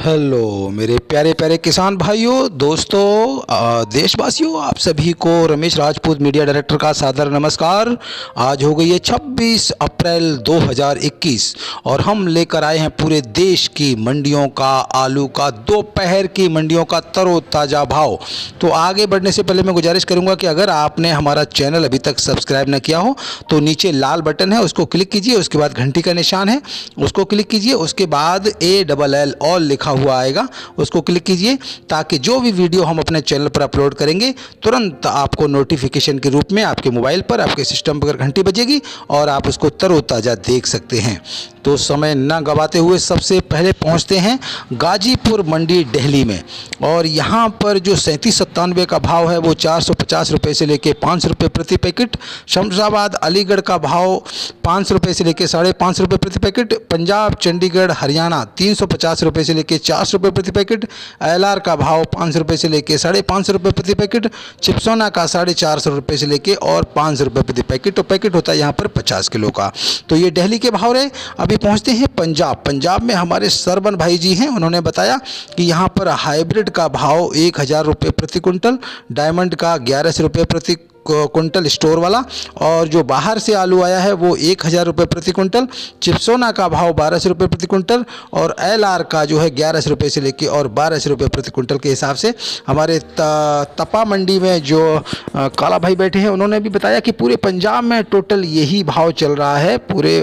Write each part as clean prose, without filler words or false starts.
Hello मेरे प्यारे प्यारे किसान भाइयों, दोस्तों, देशवासियों, आप सभी को रमेश राजपूत मीडिया डायरेक्टर का सादर नमस्कार। आज हो गई है 26 अप्रैल 2021 और हम लेकर आए हैं पूरे देश की मंडियों का आलू का दोपहर की मंडियों का तरोताज़ा भाव। तो आगे बढ़ने से पहले मैं गुजारिश करूंगा कि अगर आपने हमारा चैनल अभी तक सब्सक्राइब न किया हो तो नीचे लाल बटन है, उसको क्लिक कीजिए। उसके बाद घंटी का निशान है, उसको क्लिक कीजिए। उसके बाद ALL ऑल लिखा हुआ आएगा, उसको क्लिक कीजिए ताकि जो भी वीडियो हम अपने चैनल पर अपलोड करेंगे तुरंत आपको नोटिफिकेशन के रूप में आपके मोबाइल पर, आपके सिस्टम पर घंटी बजेगी और आप उसको तरोताज़ा देख सकते हैं। तो समय न गवाते हुए सबसे पहले पहुंचते हैं गाजीपुर मंडी दिल्ली में। और यहाँ पर जो 3797 का भाव है वो 450 रुपये से लेके 500 रुपये प्रति पैकेट। शमशाबाद अलीगढ़ का भाव 500 रुपये से लेके 550 रुपये प्रति पैकेट। पंजाब चंडीगढ़ हरियाणा 350 रुपये से लेके 400 रुपये प्रति पैकेट। LR का भाव 500 रुपये से लेके 550 रुपये प्रति पैकेट। चिप्सोना का 450 रुपये से लेके और 500 रुपये प्रति पैकेट। तो पैकेट होता है यहाँ पर 50 किलो का। तो ये दिल्ली के भाव रहे। अभी पहुँचते हैं पंजाब में हमारे सरवन भाई जी हैं, उन्होंने बताया कि यहाँ पर हाइब्रिड का भाव 1000 रुपये प्रति कुंटल, डायमंड का 1100 रुपये प्रति कुंटल स्टोर वाला, और जो बाहर से आलू आया है वो 1000 रुपये प्रति कुंटल। चिप्सोना का भाव 1200 रुपये प्रति कुंटल और LR का जो है 1100 रुपये से लेके और 1200 रुपये प्रति कुंटल के हिसाब से। हमारे तपा मंडी में जो काला भाई बैठे हैं उन्होंने भी बताया कि पूरे पंजाब में टोटल यही भाव चल रहा है। पूरे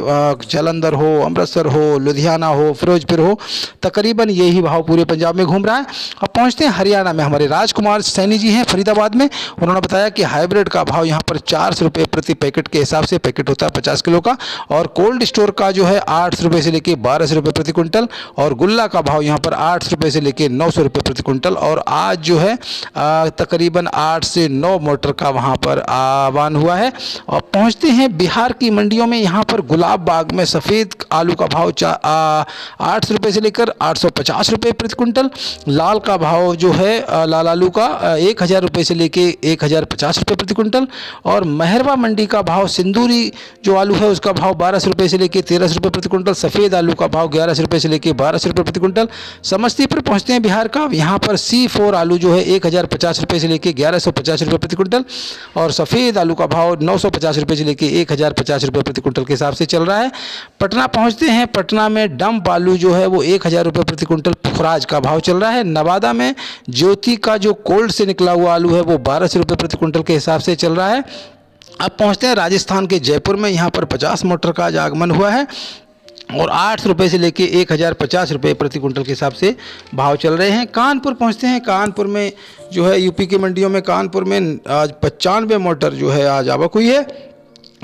जालंधर हो, अमृतसर हो, लुधियाना हो, फिरोजपुर हो, तकरीबन यही भाव पूरे पंजाब में घूम रहा है। अब पहुँचते हैं हरियाणा में। हमारे राजकुमार सैनी जी हैं फरीदाबाद में, उन्होंने बताया कि हाइब्रिड का भाव यहाँ पर 400 रुपये प्रति पैकेट के हिसाब से, पैकेट होता है 50 किलो का, और कोल्ड स्टोर का जो है 800 रुपये से लेके 1200 रुपये प्रति कुंटल, और गुल्ला का भाव यहाँ पर 800 रुपये से लेके 900 रुपये प्रति कुंटल। और आज जो है तकरीबन 8 से 9 मोटर का वहाँ पर आह्वान हुआ है। और पहुँचते हैं बिहार की मंडियों में। यहाँ पर गुलाब बाग में सफ़ेद आलू का भाव 800 रुपये से लेकर 850 रुपये प्रति कुंटल। लाल का भाव जो है लाल आलू का 1000 रुपये से लेके 1050 रुपये प्रति कुंटल। और मेहरवा मंडी का भाव सिंदूरी जो आलू है उसका भाव 1200 रुपये से लेके 1300 रुपये प्रति कुंटल। सफ़ेद आलू का भाव 1100 रुपये से लेके 1200 रुपये प्रति कुंटल। समस्तीपुर पहुँचते हैं बिहार का। यहाँ पर C4 आलू जो है 1050 रुपये से लेके 1150 रुपये प्रति कुंटल, और सफ़ेद आलू का भाव 950 रुपये से लेके 1050 रुपये प्रति कुंटल के हिसाब से चल रहा है। पटना पहुँचते हैं। पटना में डंप आलू जो है वो 1000 रुपये प्रति कुंटल पुखराज का भाव चल रहा है। नवादा में ज्योति का जो कोल्ड से निकला हुआ आलू है वो 1200 रुपये प्रति कुंटल के हिसाब से चल रहा है। अब पहुंचते हैं राजस्थान के जयपुर में। यहाँ पर 50 मोटर का आज आगमन हुआ है और 800 रुपये से लेके 1050 रुपये प्रति कुंटल के हिसाब से भाव चल रहे हैं। कानपुर पहुंचते हैं। कानपुर में जो है यूपी की मंडियों में कानपुर में आज 95 मोटर जो है आज आवक हुई है।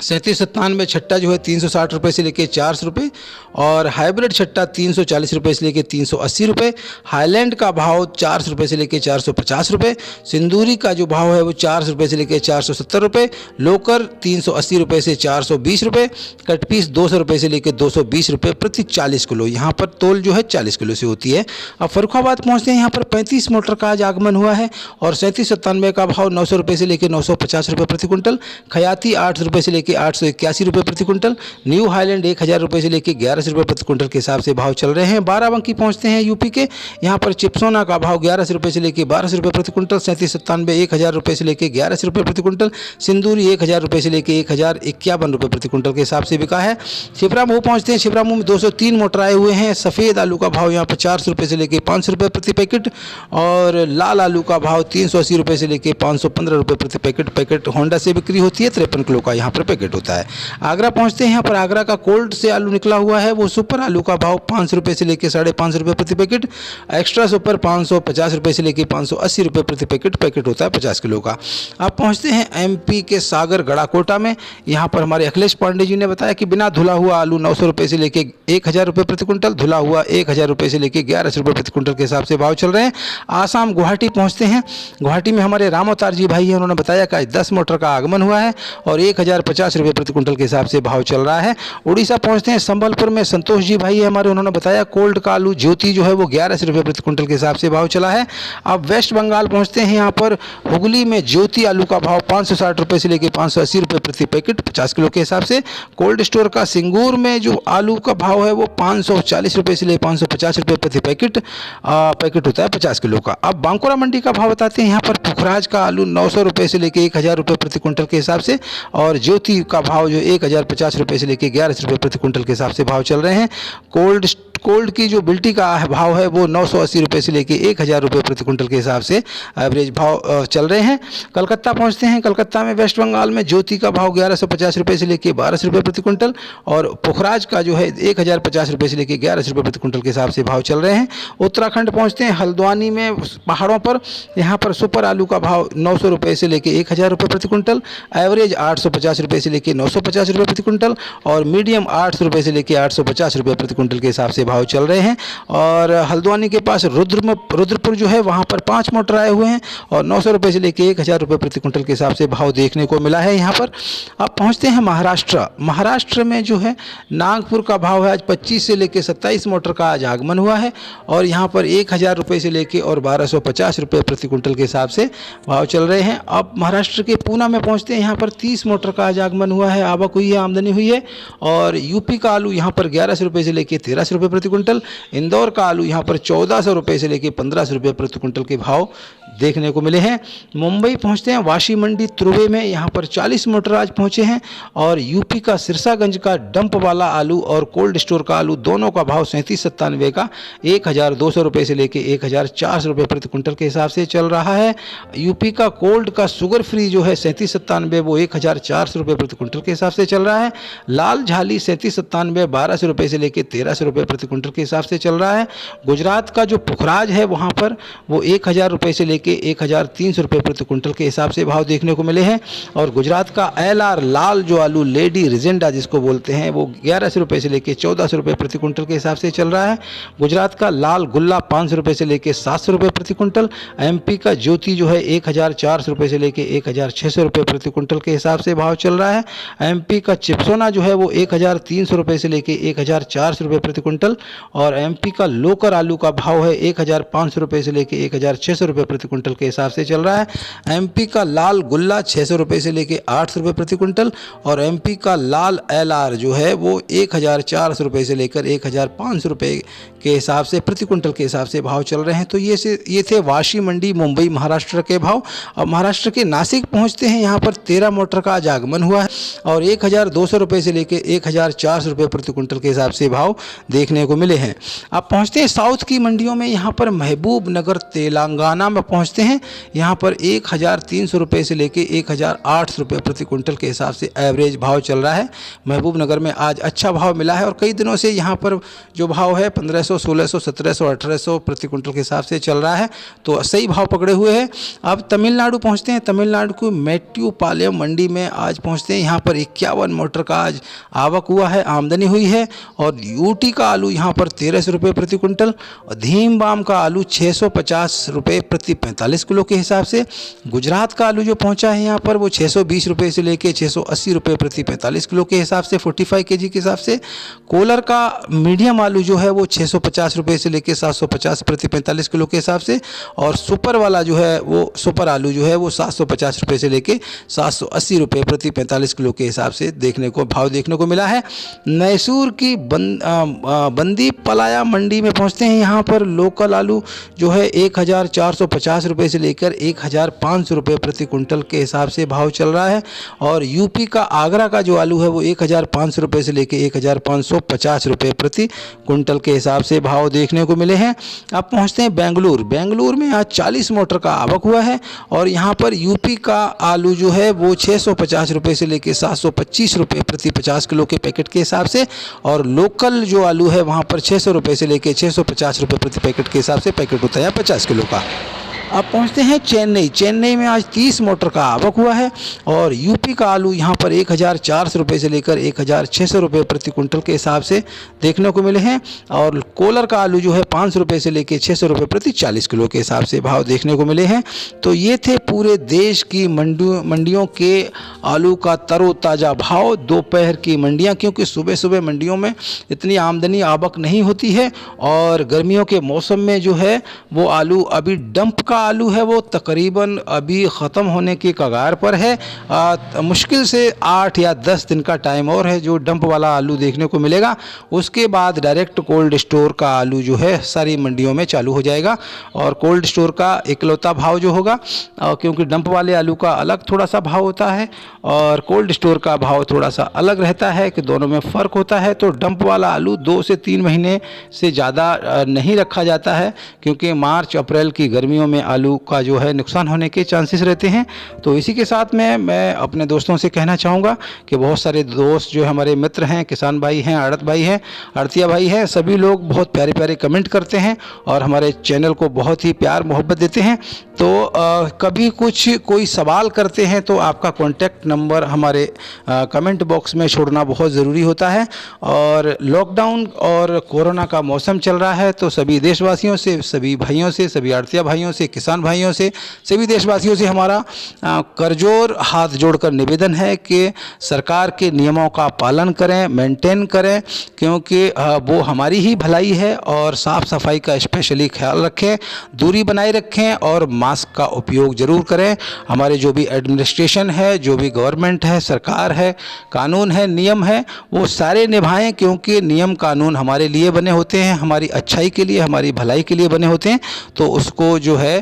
3797 छट्टा जो है 360 रुपये से लेके 400 रुपये, और हाइब्रिड छट्टा 340 रुपये से लेके 380 रुपये। हाईलैंड का भाव 400 रुपये से लेके 450 रुपये। सिंदूरी का जो भाव है वो 400 रुपये से लेके 470 रुपये। लोकर 380 रुपये से 420 रुपये। कटपीस 200 रुपये से लेके 220 रुपये प्रति 40 किलो। यहाँ पर तोल जो है 40 किलो से होती है। अब फर्रुखाबाद पहुँचते हैं। यहाँ पर 35 मोटर का आज आगमन हुआ है और 3797 का भाव 900 रुपये से लेके 950 रुपये प्रति कुंटल। खयाती 800 रुपये से 881 रुपये प्रति कुंटल। न्यू हाईलैंड 1000 रुपये से लेकर 1100 रुपये प्रति कुंटल के हिसाब से भाव चल रहे हैं। बाराबंकी पहुंचते हैं यूपी के। यहाँ पर चिप्सोना का भाव 1100 रुपये से लेकर 1200 रुपये प्रति कुंटल। 3797 1000 रुपये से लेकर 1100 रुपये प्रति कुंटल। सिंदूरी 1000 रुपये से लेकर 1051 रुपये प्रति कुंटल के हिसाब से बिका है। छिबरामऊ पहुँचते हैं। छिबरामऊ में 203 मोटर आए हुए हैं। सफ़ेद आलू का भाव यहाँ पर 400 रुपये से लेकर 500 रुपये प्रति पैकेट, और लाल आलू का भाव 380 रुपये से लेकर 515 रुपये प्रति पैकेट। पैकेट होंडा से बिक्री होती है। 53 किलो का यहाँ पर पैकेट होता है। आगरा पहुंचते हैं। यहाँ पर आगरा का कोल्ड से आलू निकला हुआ है। वो सुपर आलू का भाव 500 रुपये से लेकर 550 रुपये प्रति पैकेट। एक्स्ट्रा सुपर 550 रुपये से लेकर 580 रुपये प्रति पैकेट। पैकेट होता है 50 किलो का। अब पहुंचते हैं MP के सागर गड़ाकोटा में। यहाँ पर हमारे अखिलेश पांडे जी ने बताया कि बिना धुला हुआ आलू 900 रुपये से लेकर 1000 रुपये प्रति कुंटल, धुला हुआ 1000 रुपये से लेकर 1100 रुपये प्रति कुंटल के हिसाब से भाव चल रहे हैं। आसाम गुवाहाटी पहुँचते हैं। गुवाहाटी में हमारे राम अवतार जी भाई हैं, उन्होंने बताया कि 10 मोटर का आगमन हुआ है और 1050 50 रुपये प्रति कुंटल के हिसाब से भाव चल रहा है। उड़ीसा पहुंचते हैं, संबलपुर में संतोष जी भाई है हमारे, उन्होंने बताया कोल्ड का आलू ज्योति जो है वो 1100 रुपये प्रति कुंटल के हिसाब से भाव चला है। अब वेस्ट बंगाल पहुंचते हैं, यहाँ पर हुगली में ज्योति आलू का भाव 560 रुपये से लेकर 580 रुपये प्रति पैकेट 50 किलो के हिसाब से। कोल्ड स्टोर का सिंगूर में जो आलू का भाव है वो 540 रुपये से लेकर 550 रुपये प्रति पैकेट होता है 50 किलो का। अब बांकुरा मंडी का भाव बताते हैं, यहाँ पर पुखराज का आलू 900 रुपये से लेकर 1000 रुपये प्रति कुंटल के हिसाब से, और ज्योति का भाव जो 1050 रुपये से लेकर 1100 रुपये प्रति कुंटल के हिसाब से भाव चल रहे हैं। कोल्ड की जो बिल्टी का भाव है वो 980 रुपये से लेकर 1000 रुपये प्रति कुंटल के हिसाब से एवरेज भाव चल रहे हैं। कलकत्ता पहुंचते हैं, कलकत्ता में वेस्ट बंगाल में ज्योति का भाव 1150 रुपये से लेकर 1200 रुपये प्रति कुंटल, और पुखराज का जो है 1050 रुपये से लेकर 1100 रुपये प्रति कुंटल के हिसाब से भाव चल रहे हैं। उत्तराखंड पहुंचते हैं, हल्द्वानी में पहाड़ों पर, यहाँ पर सुपर आलू का भाव 900 रुपये से लेकर 1000 रुपये प्रति कुंटल, एवरेज 850 रुपये से लेकर 950 रुपये प्रति कुंटल, और मीडियम 800 रुपये से लेकर 850 रुपये प्रति कुंटल के हिसाब से भाव चल रहे हैं। और हल्द्वानी के पास रुद्रपुर जो है वहाँ पर 5 मोटर आए हुए हैं, और 900 रुपये से लेकर 1000 रुपये प्रति कुंटल के हिसाब से भाव देखने को मिला है यहाँ पर। अब पहुँचते हैं महाराष्ट्र में जो है नागपुर का भाव है आज 25 से लेकर 27 मोटर का आज आगमन हुआ है, और यहाँ पर 1000 रुपये से लेकर और 1250 रुपये प्रति कुंटल के हिसाब से भाव चल रहे हैं। अब महाराष्ट्र के पूना में पहुँचते हैं, यहाँ पर 30 मोटर का आज आगमन हुआ है, आवक हुई है, आमदनी हुई है। और यूपी का आलू यहाँ पर 1100 रुपये से लेकर 1300 रुपये प्रति कुंटल, इंदौर का आलू यहाँ पर 1400 रुपये से लेकर 1500 रुपये प्रति कुंटल के भाव देखने को मिले हैं। मुंबई पहुँचते हैं, वाशी मंडी तुर्वे में यहाँ पर 40 मोटर आज पहुँचे हैं, और यूपी का सिरसागंज का डंप वाला आलू और कोल्ड स्टोर का आलू दोनों का भाव 3797 का 1200 रुपये से लेकर 1400 रुपये प्रति कुंटल के हिसाब से चल रहा है। यूपी का कोल्ड का शुगर फ्री जो है 3797 वो 1400 रुपये प्रति कुंटल के हिसाब से चल रहा है। लाल झाली 3797 1200 रुपये से लेकर 1300 रुपये प्रति कुंटल के हिसाब से चल रहा है। गुजरात का जो पुखराज है वहाँ पर वो 1000 रुपये से लेकर 1300 रुपये प्रति कुंटल के हिसाब से भाव देखने को मिले हैं। और गुजरात का LR लाल जो आलू लेडी रिजेंडा जिसको बोलते हैं वो 1100 रुपये से लेकर 1400 रुपये प्रति कुंटल के हिसाब से चल रहा है। गुजरात का लाल गुल्ला 500 रुपये से लेकर 700 रुपये प्रति कुंटल। MP का ज्योति जो है 1400 रुपये से लेकर 1600 रुपये प्रति कुंटल के हिसाब से भाव चल रहा है। MP का चिप्सोना जो है वो 1300 रुपये से लेकर 1400 रुपये प्रति कुंटल, और MP का लोकर आलू का भाव है 1500 रुपये से लेकर 1600 रुपये प्रति कुंटल के हिसाब से चल रहा है। MP का लाल गुल्ला 600 रुपये से लेकर 800 रुपये प्रति कुंटल, और MP का लाल LR जो है वो 1400 रुपये से लेकर 1500 रुपये के हिसाब से प्रति कुंटल के हिसाब से भाव चल रहे हैं। तो ये थे वाशी मंडी मुंबई महाराष्ट्र के भाव। अब महाराष्ट्र के नासिक पहुंचते हैं, यहाँ पर 13 मोटर का आज आगमन हुआ है, और 1200 रुपये से लेकर 1400 रुपये प्रति कुंटल के हिसाब से भाव देखने को मिले हैं। अब पहुंचते हैं साउथ की मंडियों में, यहाँ पर महबूब नगर तेलंगाना में पहुंचते हैं, यहाँ पर 1300 रुपये से लेकर 1800 रुपये प्रति कुंटल के हिसाब से एवरेज भाव चल रहा है। महबूब नगर में आज अच्छा भाव मिला है, और कई दिनों से यहाँ पर जो भाव है 1500, 1600, 1700, 1800 प्रति कुंटल के हिसाब से चल रहा है, तो सही भाव पकड़े हुए हैं। अब तमिलनाडु पहुँचते हैं, तमिलनाडु को मेट्यूपालयम मंडी में आज पहुँचते हैं, यहाँ पर 51 मोटर का आज आवक हुआ है, आमदनी हुई है। और यूटी का आलू यहाँ पर 1300 रुपये प्रति कुंटल, और धीमबाम का आलू 650 रुपये प्रति 45 किलो के हिसाब से। गुजरात का आलू जो पहुँचा है यहाँ पर वो 620 रुपये से लेकर 680 रुपये प्रति 45 किलो के हिसाब से 45 kg के हिसाब से। कोलर का मीडियम आलू जो है वो 650 रुपये से लेकर 750 प्रति 45 किलो के हिसाब से, और सुपर वाला जो है वो सुपर आलू जो है वो 750 रुपये से लेकर 780 रुपये प्रति 45 किलो के हिसाब से भाव देखने को मिला है। मैसूर की बंदी पलाया मंडी में पहुंचते हैं, यहाँ पर लोकल आलू जो है 1450 रुपये से लेकर 1500 रुपये प्रति कुंटल के हिसाब से भाव चल रहा है। और यूपी का आगरा का जो आलू है वो 1500 रुपये से लेकर 1550 रुपये प्रति कुंटल के हिसाब से भाव देखने को मिले हैं। अब पहुंचते हैं बेंगलुरु में आज 40 मोटर का आवक हुआ है, और यहाँ पर यूपी का आलू जो है वो 650 रुपये से लेकर 725 रुपये प्रति 50 किलो के पैकेट के हिसाब से, और लोकल जो आलू है वहाँ पर 600 रुपये से लेकर 650 रुपये प्रति पैकेट के हिसाब से पैकेट होता है 50 किलो का। अब पहुंचते हैं चेन्नई। चेन्नई में आज 30 मोटर का आवक हुआ है और यूपी का आलू यहां पर 1400 रुपये से लेकर 1600 रुपये प्रति कुंटल के हिसाब से देखने को मिले हैं और कोलर का आलू जो है 500 रुपये से लेकर 600 रुपये प्रति 40 किलो के हिसाब से भाव देखने को मिले हैं। तो ये थे पूरे देश की मंडियों के आलू का तरोताज़ा भाव। दोपहर की मंडियाँ, क्योंकि सुबह सुबह मंडियों में इतनी आमदनी आवक नहीं होती है और गर्मियों के मौसम में जो है वो आलू अभी डंप का आलू है वो तकरीबन अभी ख़त्म होने की कगार पर है। मुश्किल से 8 या 10 दिन का टाइम और है जो डंप वाला आलू देखने को मिलेगा। उसके बाद डायरेक्ट कोल्ड स्टोर का आलू जो है सारी मंडियों में चालू हो जाएगा और कोल्ड स्टोर का इकलौता भाव जो होगा, क्योंकि डंप वाले आलू का अलग थोड़ा सा भाव होता है और कोल्ड स्टोर का भाव थोड़ा सा अलग रहता है कि दोनों में फ़र्क होता है। तो डंप वाला आलू 2 से 3 महीने से ज़्यादा नहीं रखा जाता है, क्योंकि मार्च अप्रैल की गर्मियों में आलू का जो है नुकसान होने के चांसेस रहते हैं। तो इसी के साथ में मैं अपने दोस्तों से कहना चाहूँगा कि बहुत सारे दोस्त जो हमारे मित्र हैं, किसान भाई हैं, आड़त भाई हैं, आड़तिया भाई हैं, सभी लोग बहुत प्यारे प्यारे कमेंट करते हैं और हमारे चैनल को बहुत ही प्यार मोहब्बत देते हैं। तो कभी कोई सवाल करते हैं तो आपका कॉन्टैक्ट नंबर हमारे कमेंट बॉक्स में छोड़ना बहुत ज़रूरी होता है। और लॉकडाउन और कोरोना का मौसम चल रहा है तो सभी देशवासियों से, सभी भाइयों से, सभी आड़तिया भाइयों से, किसान भाइयों से, सभी देशवासियों से हमारा करजोर हाथ जोड़कर निवेदन है कि सरकार के नियमों का पालन करें, मेंटेन करें, क्योंकि वो हमारी ही भलाई है। और साफ़ सफाई का स्पेशली ख्याल रखें, दूरी बनाए रखें और मास्क का उपयोग ज़रूर करें। हमारे जो भी एडमिनिस्ट्रेशन है, जो भी गवर्नमेंट है, सरकार है, कानून है, नियम है, वो सारे निभाएं, क्योंकि नियम कानून हमारे लिए बने होते हैं, हमारी अच्छाई के लिए, हमारी भलाई के लिए बने होते हैं। तो उसको जो है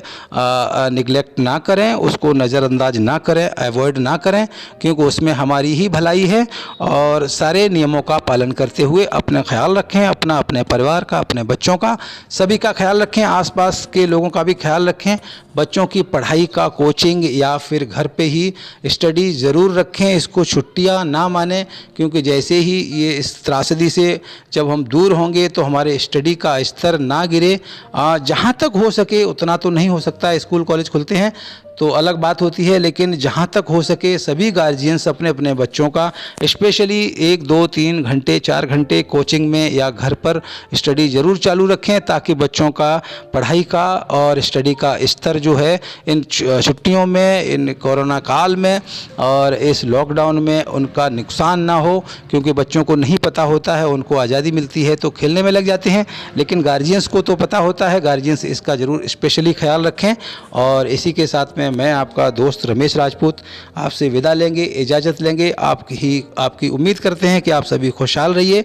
निगलेक्ट ना करें, उसको नज़रअंदाज ना करें, अवॉइड ना करें, क्योंकि उसमें हमारी ही भलाई है। और सारे नियमों का पालन करते हुए अपना ख्याल रखें, अपने परिवार का, अपने बच्चों का, सभी का ख्याल रखें, आसपास के लोगों का भी ख्याल रखें। बच्चों की पढ़ाई का कोचिंग या फिर घर पे ही स्टडी ज़रूर रखें, इसको छुट्टियां ना मानें, क्योंकि जैसे ही ये इस त्रासदी से जब हम दूर होंगे तो हमारे स्टडी का स्तर ना गिरे। जहाँ तक हो सके, उतना तो नहीं हो सकता, स्कूल कॉलेज खुलते हैं तो अलग बात होती है, लेकिन जहाँ तक हो सके सभी गार्जियंस अपने अपने बच्चों का स्पेशली 1, 2, 3 घंटे, 4 घंटे कोचिंग में या घर पर स्टडी ज़रूर चालू रखें, ताकि बच्चों का पढ़ाई का और स्टडी का स्तर जो है इन छुट्टियों में, इन कोरोना काल में और इस लॉकडाउन में उनका नुकसान ना हो। क्योंकि बच्चों को नहीं पता होता है, उनको आज़ादी मिलती है तो खेलने में लग जाते हैं, लेकिन गार्जियंस को तो पता होता है, गार्जियंस इसका ज़रूर स्पेशली ख्याल रखें। और इसी के साथ में मैं आपका दोस्त रमेश राजपूत आपसे विदा लेंगे, इजाज़त लेंगे। आपकी उम्मीद करते हैं कि आप सभी खुशहाल रहिए।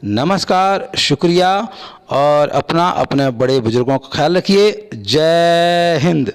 नमस्कार, शुक्रिया और अपने बड़े बुजुर्गों का ख्याल रखिए। जय हिंद।